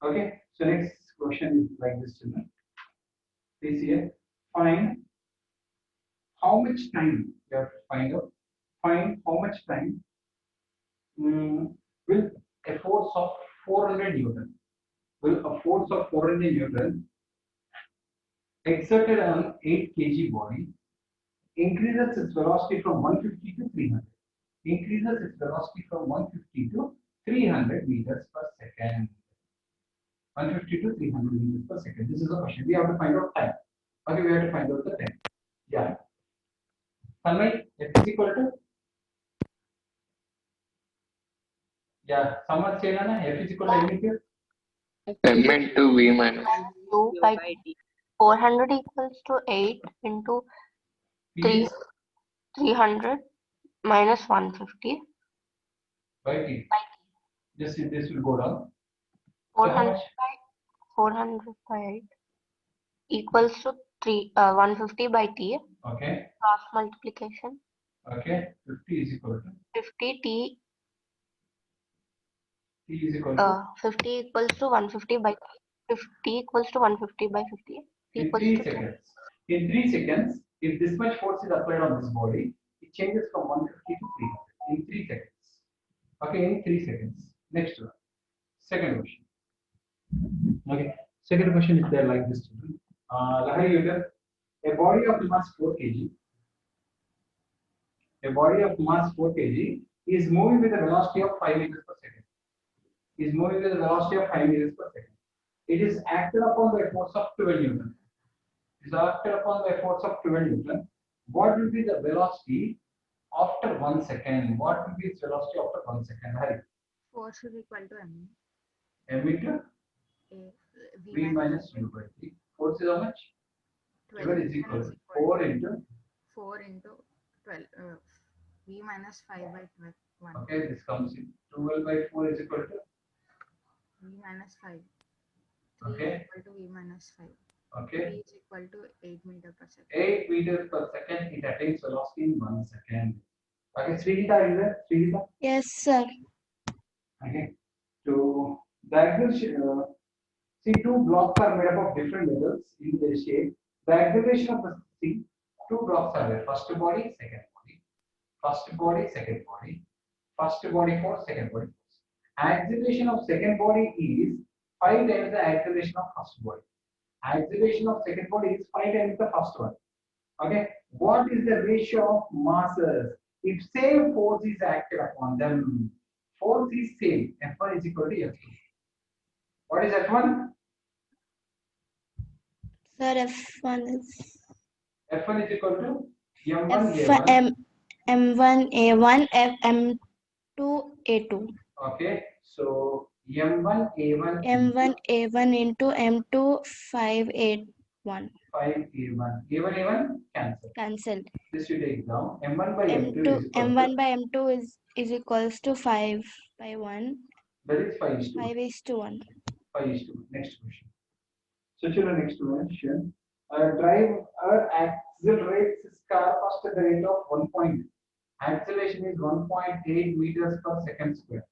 Okay, so next question is like this, children. Please here, find how much time you have to find out. Find how much time will a force of 400 Newton will a force of 400 Newton exerted on 8 kg body increases its velocity from 150 to 300. Increases its velocity from 150 to 300 meters per second. 150 to 300 meters per second. This is the question. We have to find out time. Okay, we have to find out the time. Yeah. Sunlight, F is equal to, yeah, someone say na, F is equal to anything. M into V minus. 2 by 400 equals to 8 into P 300 minus 150 by T. Just this will go down. So how 400 much? by 400 by 8 equals to 150 by T Okay. cross multiplication Okay. 50 is equal to 50 T T is equal to 50 equals to 150 by 50 equals to 150 by 50 in equals 3 to 2. seconds. In 3 seconds, if this much force is applied on this body, it changes from 150 to 300 in 3 seconds. Okay, in 3 seconds. Next one. Second question. Okay. Second question is there like this. Lahari Yuga, a body of mass 4 kg. A body of mass 4 kg is moving with a velocity of 5 meters per second. Is moving with a velocity of 5 meters per second. It is acted upon by force of 12 Newton. Is acted upon by force of 12 Newton. What will be the velocity after 1 second? What will be its velocity after 1 second? Hari. Force is equal to M. M into A, V minus U by T. Force is how much? 12 is equal to 4 into. 4 into 12. V minus 5 by 12. 1. Okay, this comes in 12 by 4 is equal to. V minus 5. 3 Okay. is equal to V minus 5. Okay. V is equal to 8 meter per second. 8 meters per second. It attains velocity in 1 second. Okay, Sridhita, are you there? Sridhita? Yes, sir. Okay. So the see, two blocks are made up of different metals in their shape. The acceleration of the see, two blocks are there. First body, second body. First body, second body. First body force, second body force. Acceleration of second body is 5 times the acceleration of first body. Acceleration of second body is 5 times the first one. Okay. What is the ratio of masses? If same force is acted upon them, force is same. F1 is equal to F2. What is F1? Sir, F1 is F1 is equal to M1 F A1. M1 A1 M2 A2. Okay. So M1 A1 M1 A1 into M2 581. 5 A1. A1 A1 cancel. Cancelled. This you take down. M1 by M2 M2 is equal M1 to. by M2 is equals to 5 by 1. That is 5 is to 1. 5 is to 1. 5 is to 1. Next question. So children, next question. Driver accelerates his car fast at the rate of 1 point. Acceleration is 1.8 meters per second square.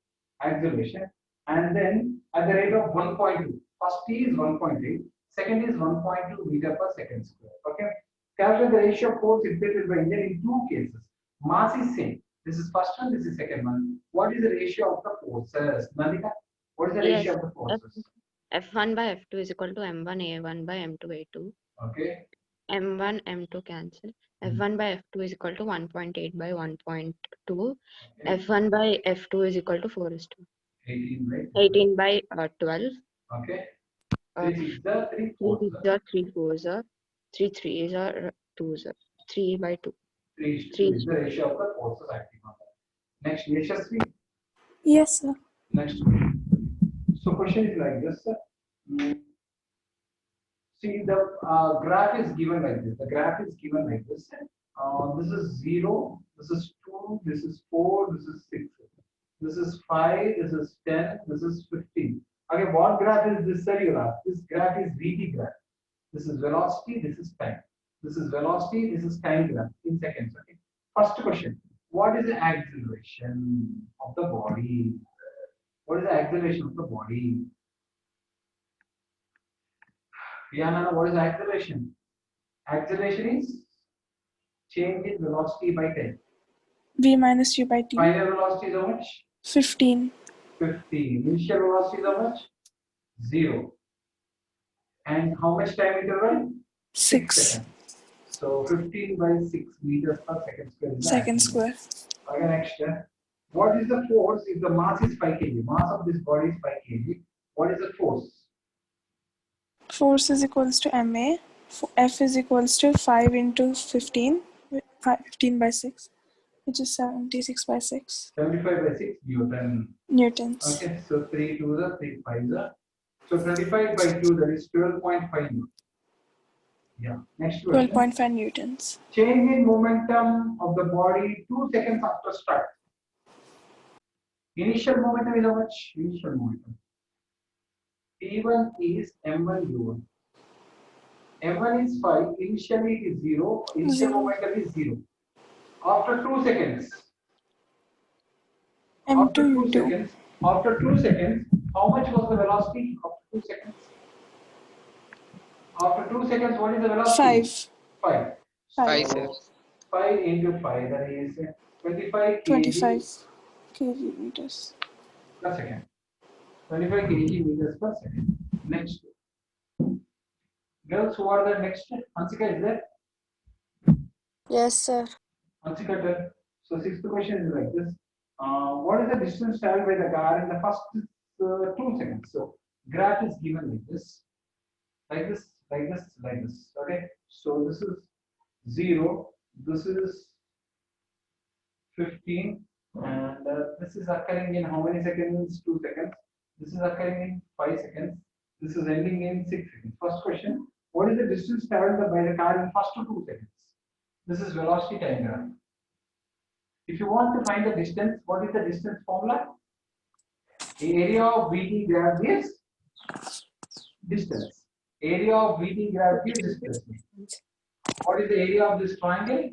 Acceleration. And then at the rate of 1.2. First T is 1.8. Second is 1.2 meter per second square. Okay. Calculate the ratio of force exerted by engine in two cases. Mass is same. This is first one, this is second one. What is the ratio of the forces? Nandita, what is the Yes, ratio of the forces? F1 by F2 is equal to M1 A1 by M2 A2. Okay. M1 M2 cancel. F1 by F2 is equal to 1.8 by 1.2. Okay. F1 by F2 is equal to 4 is to 18 by 18 by 12. Okay. Uh, 3 6 are 3 3 4 6 are 3 4s are 3 3s are 2s are 3 by 2. 3 is to 3 2 is the ratio of the forces acting on that. Next, Yashasvi. Yes, sir. Next question. So question is like this. See, the graph is given like this. The graph is given like this. This is 0, this is 2, this is 4, this is 6. This is 5, this is 10, this is 15. Okay, what graph is this graph? This graph is VT graph. This is velocity, this is time. This is velocity, this is time graph in seconds. Okay. First question. What is the acceleration of the body? What is the acceleration of the body? Yeah, Nana, what is acceleration? Acceleration is change in velocity by 10. V minus U by T. Final velocity is how much? 15. 15. Initial velocity is how much? 0. And how much time interval? 6 seconds. So 15 by 6 meters per second square. Is the second acceleration. square. Okay, next. What is the force if the mass is 5 kg? Mass of this body is 5 kg. What is the force? Force is equals to MA. F is equals to 5 into 15. 15 by 6, which is 76 by 6 75 by 6 Newton. newtons. Okay, so 3 to the 3 5 the. So 25 by 2, that is 12.5 Newton. Yeah. Next question. 12.5 newtons. Change in momentum of the body 2 seconds after start. Initial momentum is how much? Initial momentum. P1 is M1 U1. M1 is 5. Initially it is 0. Initial Zero. momentum is 0. After 2 seconds. M2 After 2 U2. seconds. After 2 seconds. How much was the velocity? After 2 seconds. After 2 seconds, what is the velocity? 5. 5. 5. sir. 5 into 5, that is 25 25 kg kg meters. per second. 25 kg meters per second. Next. Girls, who are the next? Hansika is there? Yes, sir. Hansika, tell. So, sixth question is like this. What is the distance traveled by the car in the first 2 seconds? So, graph is given like this. Like this, like this, like this. Okay. So, this is 0. This is 15. And this is occurring in how many seconds? 2 seconds. This is occurring in 5 seconds. This is ending in 6 seconds. First question. What is the distance traveled by the car in first 2 seconds? This is velocity time graph. If you want to find the distance, what is the distance formula? The area of VT graph is distance. Area of VT graph is displacement. What is the area of this triangle?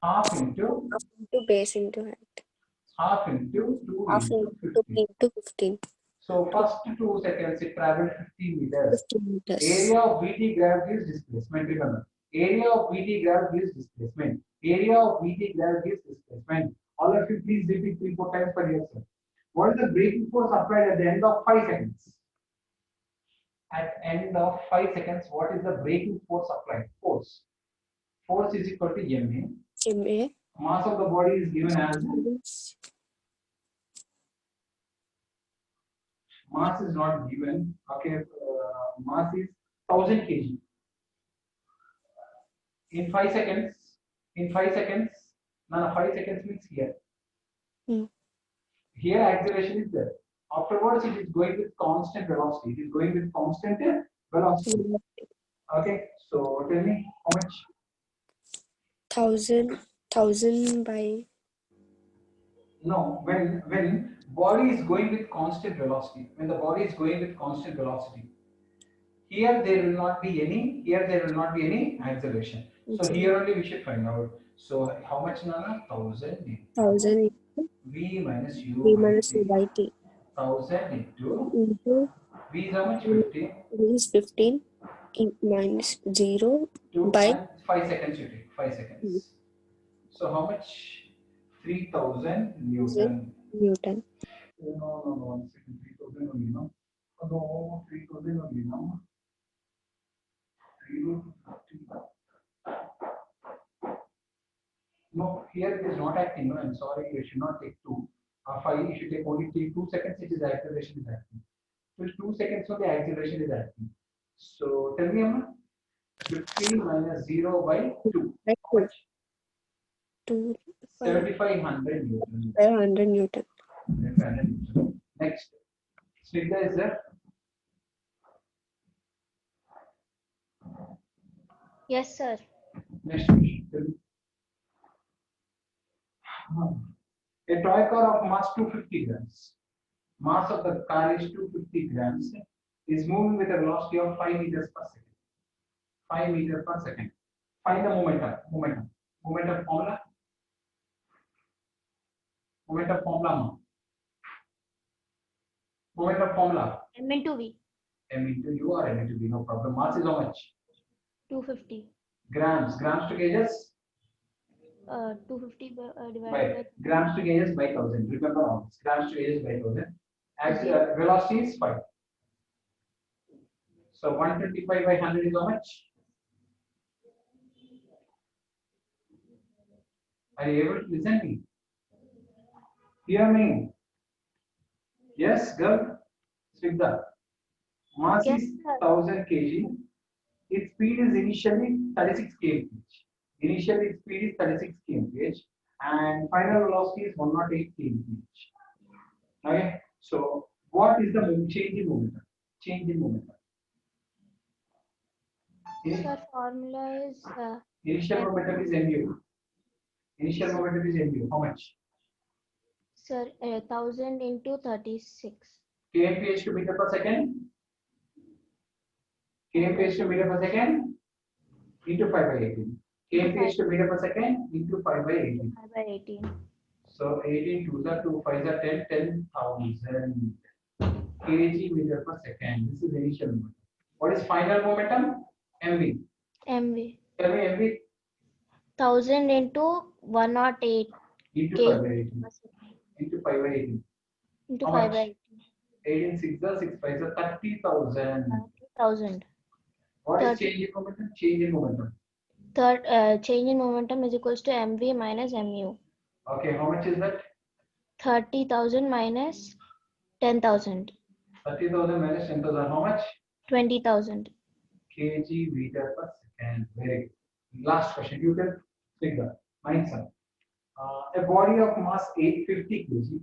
Half into To base into height. half into 2 Half into into 15. 15. So first 2 seconds it traveled 50 meters. 15 meters. Area of VT graph is displacement. Remember, area of VT graph is displacement. Area of VT graph is displacement. All of you please repeat 3-4 times for yourself. What is the braking force applied at the end of 5 seconds? At end of 5 seconds, what is the braking force applied? Force. Force is equal to MA. MA. Mass of the body is given as mass is not given. Okay, mass is 1000 kg. In 5 seconds, no, 5 seconds means here. Hmm. Here acceleration is there. Afterwards, it is going with constant velocity. It is going with constant velocity. Okay, so tell me how much? 1000 by No, when body is going with constant velocity, when the body is going with constant velocity, here there will not be any acceleration. So here only we should find out. So how much, Nana? 1000 V minus U V by minus U T. by T 1000 into into V is how much? 50. V is 15 minus 0 2 by and 5 seconds you take. 5 seconds. So how much? 3000 Newton. Newton. No, 1 second. 3000 only, no? No, 3000 only, no? 3 to 50. No, here it is not acting. No, I'm sorry. You should not take 2. 5, you should take only 2 seconds. It is acceleration is acting. So 2 seconds only acceleration is acting. So tell me, Amma. 15 minus 0 by 2. By How much? 2 7500 Newton. 500 Newton. 500 Newton. Next. Snigdha is there? Yes, sir. Next question. Tell me. A toy car of mass 250 grams. Mass of the car is 250 grams. Is moving with a velocity of 5 meters per second. 5 meters per second. Find the momentum. Momentum formula. Momentum formula. M into V. M into U or M into V, no problem. Mass is how much? 250. Grams. Grams to kgs? 250 divided By grams to kgs by 1000. Remember all this. Grams to kgs by 1000. As Zero. velocity is 5. So 125 by 100 is how much? Are you able to listen to me? Hear me? Yes, girl? Swigda. Mass Yes, is sir. 1000 kg. Its speed is initially 36 kmph. Initially, its speed is 36 kmph. And final velocity is 108 kmph. Okay. So, what is the change in momentum? Change in momentum. Sir, formula is Initial momentum is mu. Initial momentum is mu. How much? sir 1000 into 36. Kmph to meter per second. Kmph to meter per second into 5 by 18. Kmph to meter per second into 5 by 18. 5 by 18. So 18 to the 2 5 are 10, 10,000 kg meter per second. This is initial momentum. What is final momentum? mv. MV. Tell me mv 1000 into 108 into K 5 by 18. per second. Into 5 by 18. Into How 5 much? by 18. 18 6 are 6 5 are 30,000. 30,000. What is 30. change in momentum? Change in momentum. Change in momentum is equals to MV minus MU. Okay, how much is that? 30,000 minus 10,000. 30,000 minus 10,000. How much? 20,000. Kg meter per second. Very good. Last question. You can figure. Mine, sir. A body of mass 850 kg.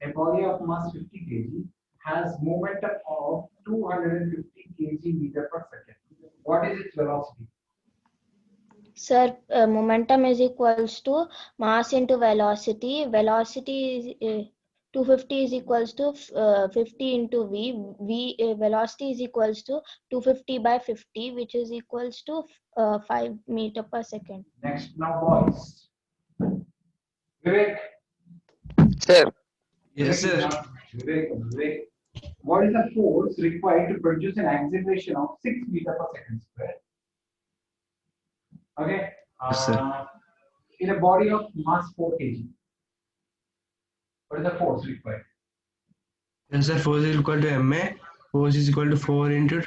A body of mass 50 kg has momentum of 250 kg meter per second. What is its velocity? Sir, momentum is equals to mass into velocity. Velocity is 250 is equals to 50 into V. Velocity is equals to 250 by 50, which is equals to 5 meter per second. Next, now boys. Vivek. Sir, Vivek Yes, is sir. not- Vivek. What is the force required to produce an acceleration of 6 meter per second square? Okay. Yes, sir. In a body of mass 4 kg. What is the force required? Yes, sir. Force is equal to MA. Force is equal to 4 into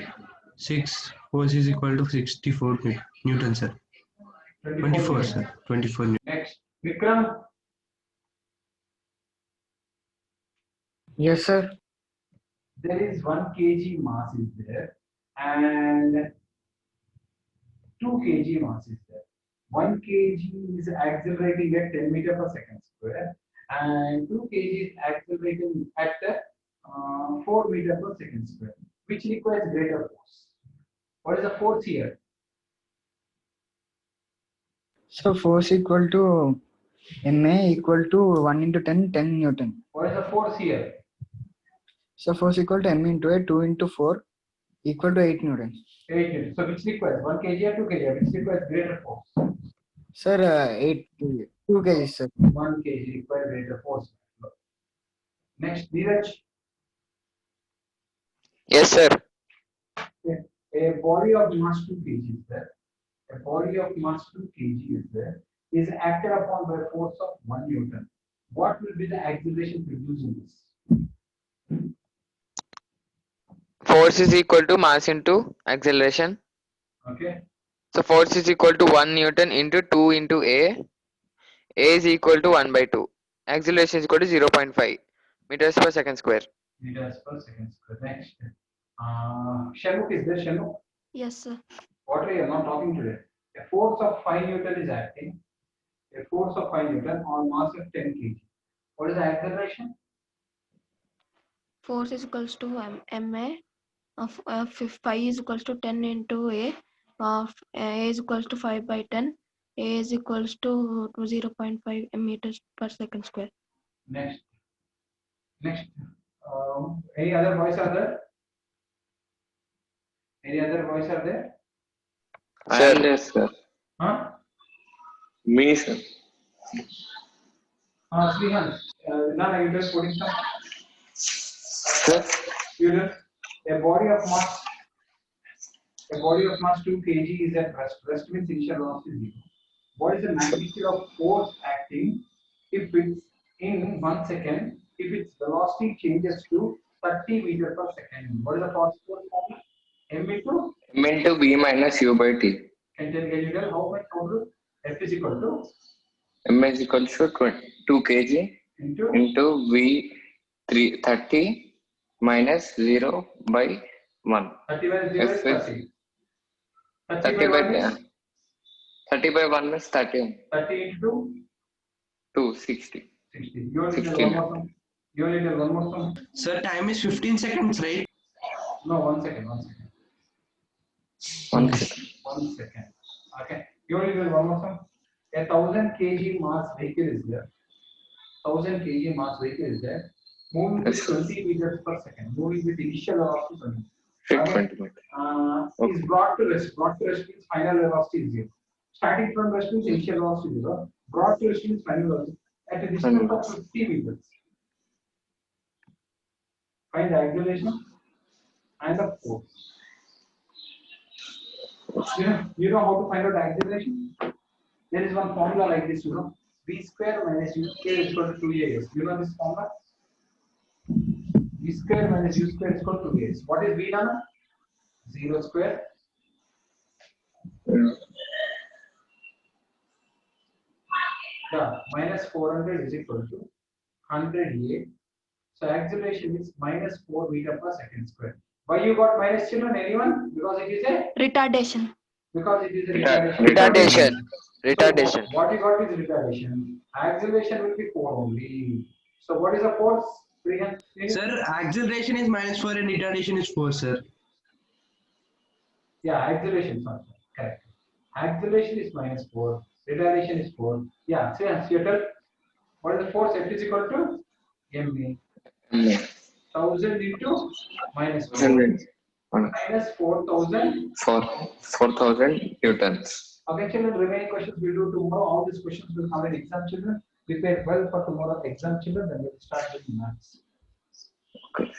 6. Force is equal to 64 Newton, sir. 24, Newton. sir. 24 Newton. Next, Vikram. Yes, sir. There is 1 kg mass is there and 2 kg mass is there. 1 kg is accelerating at 10 meter per second square and 2 kg is accelerating at 4 meter per second square, which requires greater force. What is the force here? So force equal to MA equal to 1 into 10, 10 Newton. What is the force here? So force equal to M into A, 2 into 4 equal to 8 Newton. 8 Newton. So which requires 1 kg or 2 kg? Which requires greater force? Sir, 2 kg, sir. 1 kg requires greater force. Next, Neeraj. yes, sir. A body of mass 2 kg is there. A body of mass 2 kg is there. Is acted upon by a force of 1 Newton. What will be the acceleration produced in this? Force is equal to mass into acceleration. Okay. So force is equal to 1 Newton into 2 into A. A is equal to 1 by 2. Acceleration is equal to 0.5 meters per second square. Meters per second square. Next. Shanmukh is there, Shanmukh? Yes, sir. What are you not talking today? A force of 5 Newton is acting. A force of 5 Newton on mass of 10 kg. What is the acceleration? Force is equals to MA. If 5 is equals to 10 into A. A is equals to 5 by 10. A is equals to 0.5 meters per second square. Next. Next. Any other voice are there? Any other voice are there? I am there, sir. Huh? Me, sir. Srihan. Nana, you just putting some. Sir, You just. A body of mass 2 kg is at rest. Rest means initial velocity is 0. What is the magnitude of force acting if it's in 1 second, if its velocity changes to 30 meters per second? What is the force formula? M into M into V minus U by T. Can you tell how much total? F is equal to M is equal to 2 kg into V 30 minus 0 by 1. 30 minus 0 is 30. 30 by 1 is 30. 30 into 2, 60. 60. You only need one more sum. Sir, time is 15 seconds, right? No, 1 second. 1 second. 1 second. Okay. You only need one more sum. A 1000 kg mass vehicle is there. 1000 kg mass vehicle is there. Moving with 20 meters per second. Moving with initial velocity 20. Okay. Is brought to rest. Brought to rest means final velocity is 0. Starting from rest means initial velocity is 0. Brought to rest means final velocity at a distance of 50 meters. Find the acceleration and the force. You know how to find out the acceleration? There is one formula like this, V square minus U square is equal to 2AS. You know this formula? V square minus U square is equal to 2AS. What is V Nana? 0 square. Yeah, minus 400 is equal to 100A. So acceleration is minus 4 meter per second square. Why you got minus children? Anyone? Because it is a Retardation. because it is a retardation. Retardation. So what you got is retardation. Acceleration will be 4 only. So what is the force? Sir, acceleration is minus 4 and retardation is 4, sir. Yeah, acceleration. Sorry, correct. Acceleration is minus 4. Retardation is 4. Yeah, so Seattle. What is the force? F is equal to MA. 1000 into minus 4. Minus 4000. 4,000 newtons. Okay, children, remaining questions we'll do tomorrow. All these questions will come in exam, children. Prepare well for tomorrow exam, children, then we'll start with maths. Okay.